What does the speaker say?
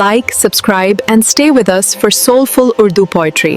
Like, subscribe and stay with us for soulful Urdu poetry.